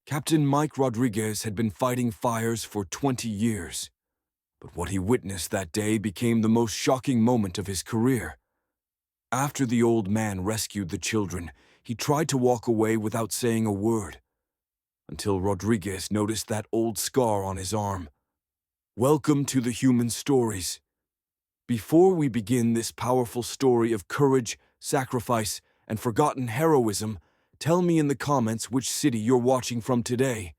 Captain Mike Rodriguez had been fighting fires for 20 years, but what he witnessed that day became the most shocking moment of his career. After the old man rescued the children, he tried to walk away without saying a word, until Rodriguez noticed that old scar on his arm. Welcome to the Human Stories. Before we begin this powerful story of courage, sacrifice, and forgotten heroism, tell me in the comments which city you're watching from today.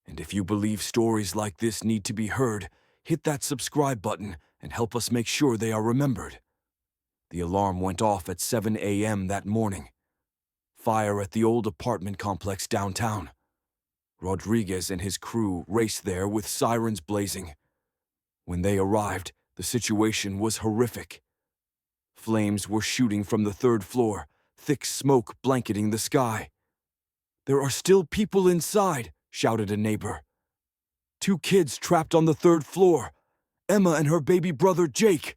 And if you believe stories like this need to be heard, hit that subscribe button and help us make sure they are remembered. The alarm went off at 7 a.m. that morning. Fire at the old apartment complex downtown. Rodriguez and his crew raced there with sirens blazing. When they arrived, the situation was horrific. Flames were shooting from the third floor, thick smoke blanketing the sky. "There are still people inside," shouted a neighbor. "2 kids trapped on the third floor. Emma and her baby brother Jake."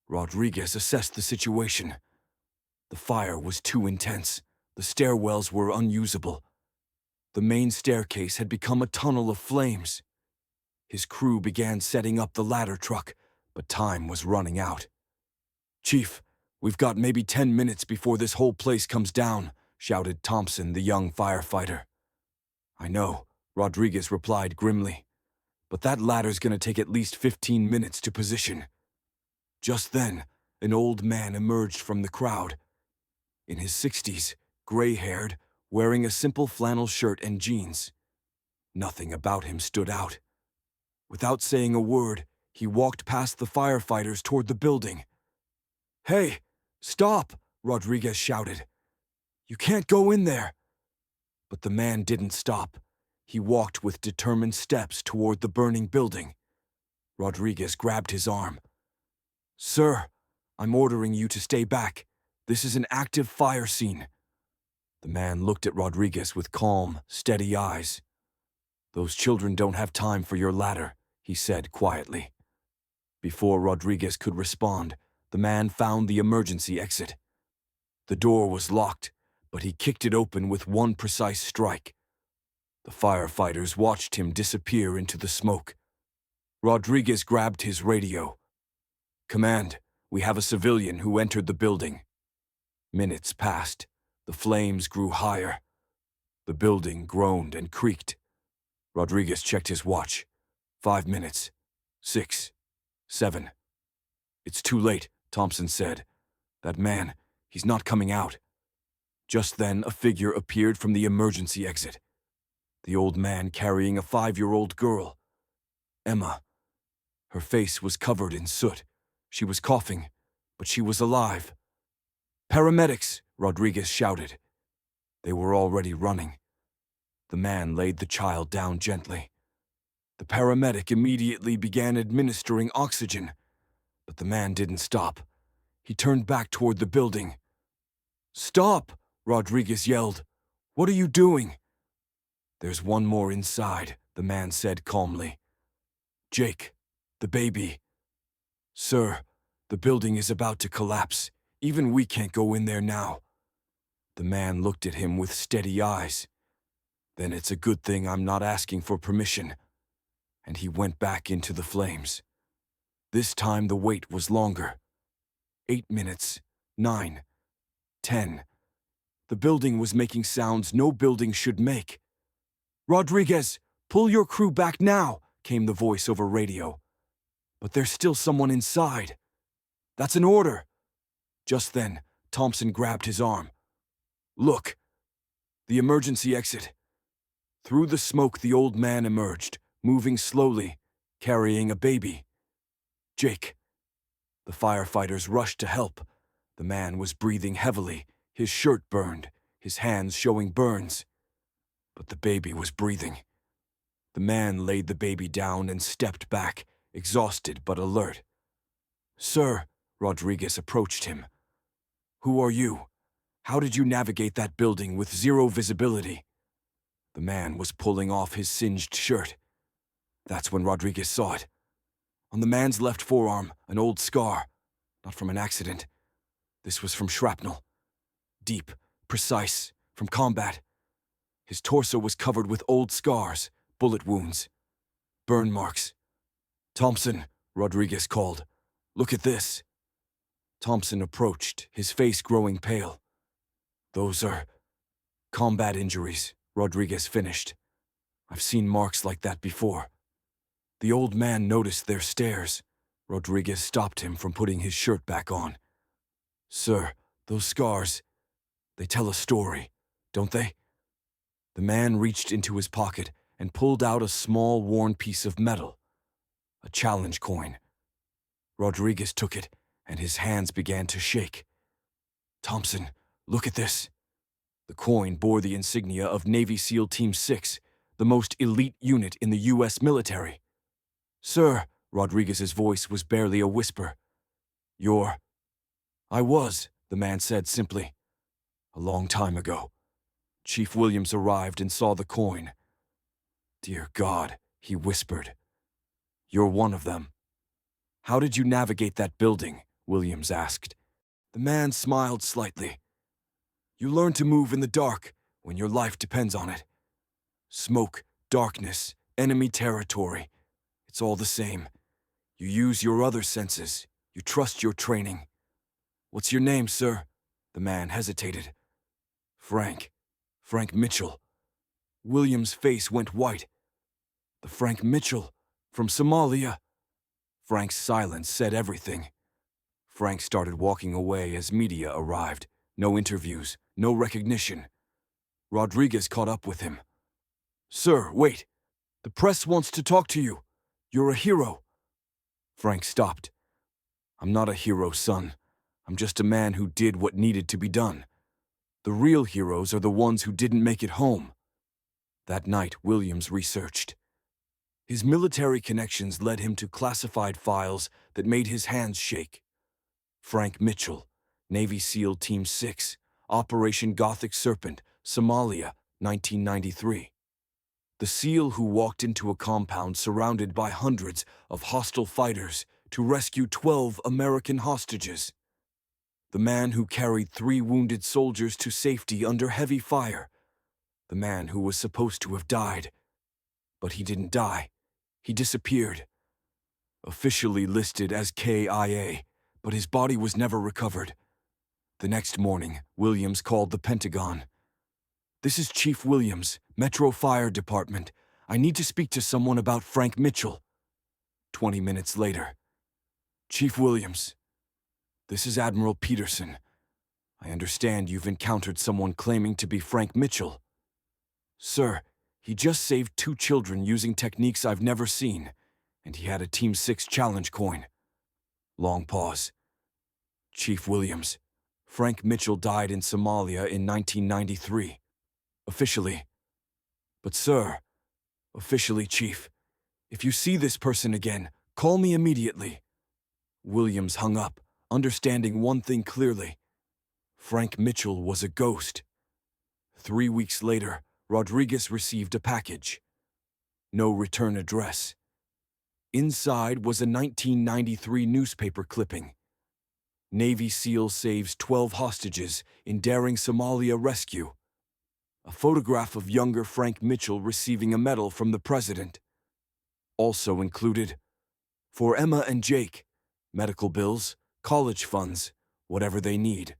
Rodriguez assessed the situation. The fire was too intense. The stairwells were unusable. The main staircase had become a tunnel of flames. His crew began setting up the ladder truck, but time was running out. "Chief, we've got maybe 10 minutes before this whole place comes down," shouted Thompson, the young firefighter. "I know," Rodriguez replied grimly, "but that ladder's gonna take at least 15 minutes to position." Just then, an old man emerged from the crowd. In his 60s, gray-haired, wearing a simple flannel shirt and jeans. Nothing about him stood out. Without saying a word, he walked past the firefighters toward the building. "Hey, stop!" Rodriguez shouted. "You can't go in there." But the man didn't stop. He walked with determined steps toward the burning building. Rodriguez grabbed his arm. "Sir, I'm ordering you to stay back. This is an active fire scene." The man looked at Rodriguez with calm, steady eyes. "Those children don't have time for your ladder," he said quietly. Before Rodriguez could respond, the man found the emergency exit. The door was locked, but he kicked it open with one precise strike. The firefighters watched him disappear into the smoke. Rodriguez grabbed his radio. "Command, we have a civilian who entered the building." Minutes passed. The flames grew higher. The building groaned and creaked. Rodriguez checked his watch. 5 minutes. 6. 7. "It's too late," Thompson said. "That man, he's not coming out." Just then, a figure appeared from the emergency exit. The old man carrying a 5-year-old girl. Emma. Her face was covered in soot. She was coughing, but she was alive. "Paramedics!" Rodriguez shouted. They were already running. The man laid the child down gently. The paramedic immediately began administering oxygen, but the man didn't stop. He turned back toward the building. "Stop!" Rodriguez yelled. "What are you doing?" "There's one more inside," the man said calmly. "Jake, the baby." "Sir, the building is about to collapse. Even we can't go in there now." The man looked at him with steady eyes. "Then it's a good thing I'm not asking for permission." And he went back into the flames. This time the wait was longer. 8 minutes, 9, 10. The building was making sounds no building should make. "Rodriguez, pull your crew back now," came the voice over radio. "But there's still someone inside." "That's an order." Just then, Thompson grabbed his arm. "Look, the emergency exit." Through the smoke, the old man emerged, moving slowly, carrying a baby. "Jake." The firefighters rushed to help. The man was breathing heavily, his shirt burned, his hands showing burns. But the baby was breathing. The man laid the baby down and stepped back, exhausted but alert. "Sir," Rodriguez approached him. "Who are you? How did you navigate that building with zero visibility?" The man was pulling off his singed shirt. That's when Rodriguez saw it. On the man's left forearm, an old scar. Not from an accident. This was from shrapnel. Deep, precise, from combat. His torso was covered with old scars, bullet wounds, burn marks. "Thompson," Rodriguez called. "Look at this." Thompson approached, his face growing pale. "Those are combat injuries," Rodriguez finished. "I've seen marks like that before." The old man noticed their stares. Rodriguez stopped him from putting his shirt back on. "Sir, those scars, they tell a story, don't they?" The man reached into his pocket and pulled out a small, worn piece of metal. A challenge coin. Rodriguez took it, and his hands began to shake. "Thompson, look at this." The coin bore the insignia of Navy SEAL Team 6, the most elite unit in the U.S. military. "Sir," Rodriguez's voice was barely a whisper. "I was," the man said simply. "A long time ago." Chief Williams arrived and saw the coin. "Dear God," he whispered. "You're one of them." "How did you navigate that building?" Williams asked. The man smiled slightly. "You learn to move in the dark when your life depends on it. Smoke, darkness, enemy territory. It's all the same. You use your other senses. You trust your training." "What's your name, sir?" The man hesitated. Frank Mitchell." William's face went white. "The Frank Mitchell from Somalia." Frank's silence said everything. Frank started walking away as media arrived. No interviews, no recognition. Rodriguez caught up with him. "Sir, wait. The press wants to talk to you. You're a hero." Frank stopped. "I'm not a hero, son. I'm just a man who did what needed to be done. The real heroes are the ones who didn't make it home." That night, Williams researched. His military connections led him to classified files that made his hands shake. Frank Mitchell, Navy SEAL Team 6, Operation Gothic Serpent, Somalia, 1993. The SEAL who walked into a compound surrounded by hundreds of hostile fighters to rescue 12 American hostages. The man who carried 3 wounded soldiers to safety under heavy fire. The man who was supposed to have died. But he didn't die. He disappeared. Officially listed as KIA, but his body was never recovered. The next morning, Williams called the Pentagon. "This is Chief Williams, Metro Fire Department. I need to speak to someone about Frank Mitchell." 20 minutes later. "Chief Williams, this is Admiral Peterson. I understand you've encountered someone claiming to be Frank Mitchell." "Sir, he just saved 2 children using techniques I've never seen, and he had a Team 6 challenge coin." Long pause. "Chief Williams, Frank Mitchell died in Somalia in 1993. Officially. But sir, officially, Chief, if you see this person again, call me immediately." Williams hung up, understanding one thing clearly. Frank Mitchell was a ghost. 3 weeks later, Rodriguez received a package. No return address. Inside was a 1993 newspaper clipping. Navy SEAL saves 12 hostages in daring Somalia rescue. A photograph of younger Frank Mitchell receiving a medal from the president. Also included, "For Emma and Jake, medical bills, college funds, whatever they need."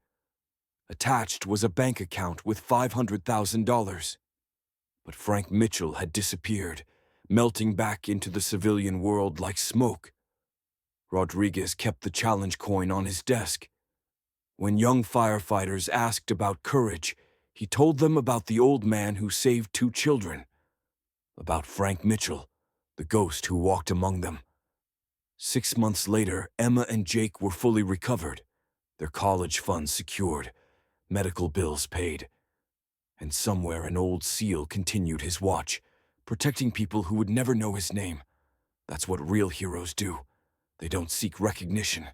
Attached was a bank account with $500,000. But Frank Mitchell had disappeared, melting back into the civilian world like smoke. Rodriguez kept the challenge coin on his desk. When young firefighters asked about courage, he told them about the old man who saved 2 children. About Frank Mitchell, the ghost who walked among them. 6 months later, Emma and Jake were fully recovered, their college funds secured, medical bills paid. And somewhere an old SEAL continued his watch, protecting people who would never know his name. That's what real heroes do. They don't seek recognition.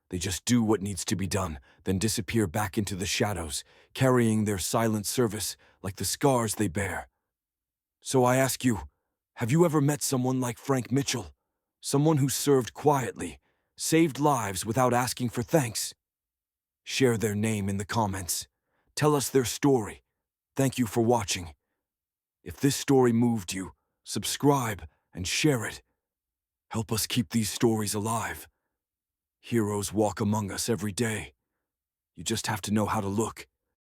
They just do what needs to be done, then disappear back into the shadows, carrying their silent service like the scars they bear. So I ask you, have you ever met someone like Frank Mitchell? Someone who served quietly, saved lives without asking for thanks? Share their name in the comments. Tell us their story. Thank you for watching. If this story moved you, subscribe and share it. Help us keep these stories alive. Heroes walk among us every day. You just have to know how to look.